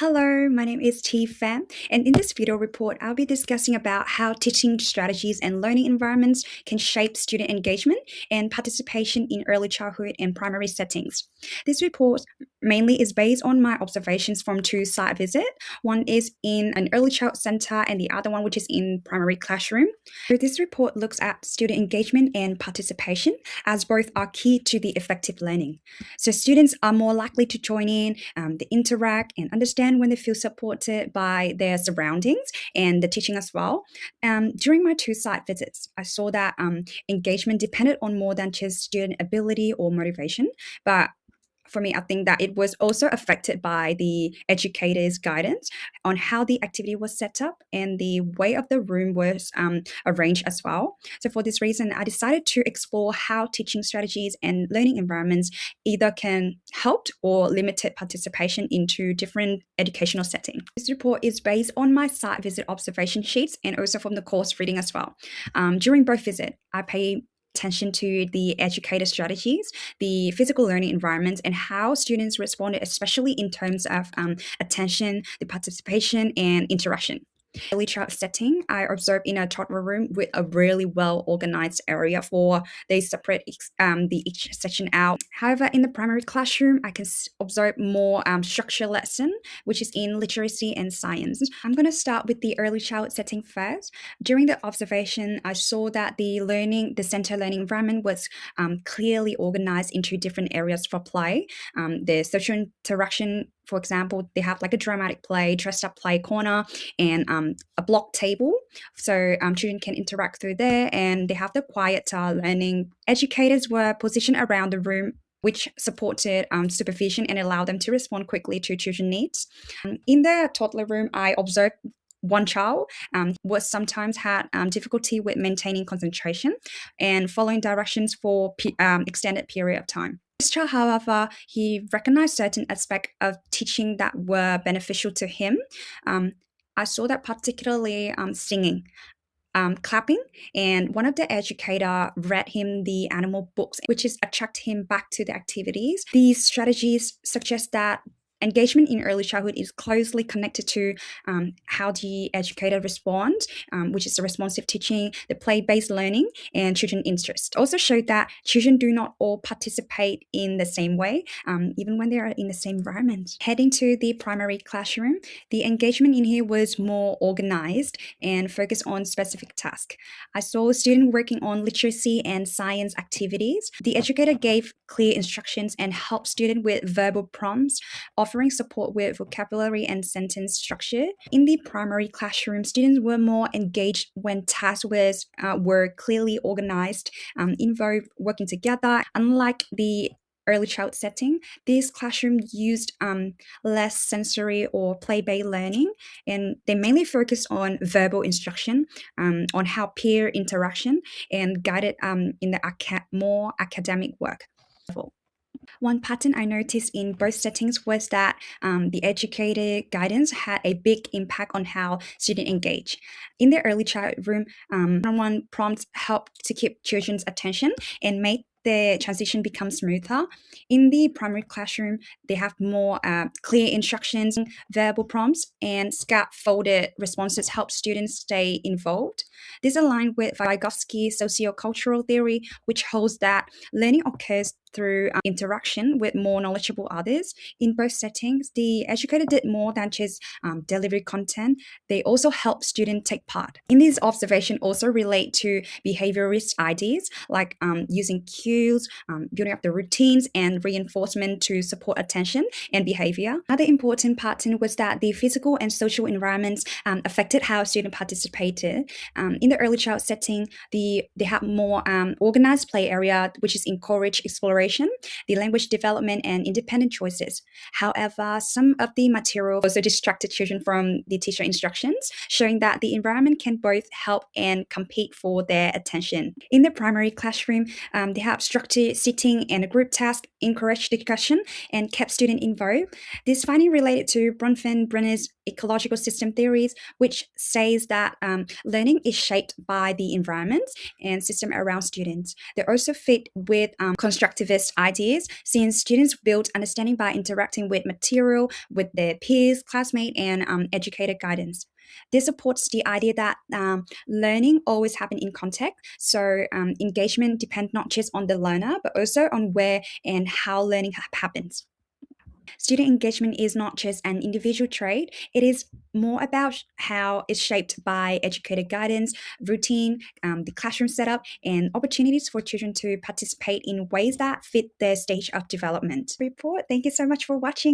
Hello, my name is Pham, and in this video report, I'll be discussing about how teaching strategies and learning environments can shape student engagement and participation in early childhood and primary settings. This report mainly is based on my observations from two site visits. One is in an early child center and the other one which is in primary classroom. So this report looks at student engagement and participation as both are key to the effective learning. So students are more likely to join in, they interact and understand when they feel supported by their surroundings and the teaching as well. During my two site visits, I saw that engagement depended on more than just student ability or motivation, but for me, I think that it was also affected by the educator's guidance on how the activity was set up and the way of the room was arranged as well. So for this reason, I decided to explore how teaching strategies and learning environments either can help or limited participation into different educational settings. This report is based on my site visit observation sheets and also from the course reading as well. During both visits, I pay attention to the educator strategies, the physical learning environments, and how students responded, especially in terms of attention, the participation, and interaction. Early child setting, I observed in a toddler room with a really well organized area for they separate the each section out. However, in the primary classroom, I can observe more structured lesson, which is in literacy and science. I'm going to start with the early child setting first. During the observation, I saw that the center learning environment was clearly organized into different areas for play. The social interaction, for example, they have like a dramatic play, dressed up play corner, and a block table. So children can interact through there, and they have the quiet learning. Educators were positioned around the room which supported supervision and allowed them to respond quickly to children's needs. In the toddler room, I observed one child was sometimes had difficulty with maintaining concentration and following directions for extended period of time. This child, however, he recognized certain aspects of teaching that were beneficial to him. I saw that particularly singing. Clapping, and one of the educator read him the animal books, which is attract him back to the activities. These strategies suggest that engagement in early childhood is closely connected to how the educator responds, which is the responsive teaching, the play-based learning, and children interest. Also showed that children do not all participate in the same way, even when they are in the same environment. Heading to the primary classroom, the engagement in here was more organized and focused on specific tasks. I saw students working on literacy and science activities. The educator gave clear instructions and helped students with verbal prompts, offering support with vocabulary and sentence structure. In the primary classroom, students were more engaged when tasks were clearly organized, involved working together. Unlike the early child setting, this classroom used less sensory or play-based learning, and they mainly focused on verbal instruction, on how peer interaction, and guided in the more academic work. One pattern I noticed in both settings was that the educator guidance had a big impact on how students engage. In the early child room, one-on-one prompts helped to keep children's attention and made the transition become smoother. In the primary classroom, they have more clear instructions, verbal prompts, and scaffolded responses help students stay involved. This aligned with Vygotsky's sociocultural theory, which holds that learning occurs through interaction with more knowledgeable others. In both settings, the educator did more than just deliver content. They also help students take part. In this observation also relate to behaviorist ideas like using cues, building up the routines, and reinforcement to support attention and behavior. Another important pattern was that the physical and social environments affected how students participated. In the early child setting, they have more organized play area, which is encourage exploration, the language development, and independent choices. However, some of the material also distracted children from the teacher instructions, showing that the environment can both help and compete for their attention. In the primary classroom, they have structured sitting and a group task, encouraged discussion, and kept students involved. This finding related to Bronfenbrenner's ecological system theories, which says that learning is shaped by the environment and system around students. They also fit with constructivist best ideas, since students build understanding by interacting with material, with their peers, classmates, and educator guidance. This supports the idea that learning always happens in context. So engagement depends not just on the learner, but also on where and how learning happens. Student engagement is not just an individual trait, it is more about how it's shaped by educator guidance, routine, the classroom setup, and opportunities for children to participate in ways that fit their stage of development. Report. Thank you so much for watching.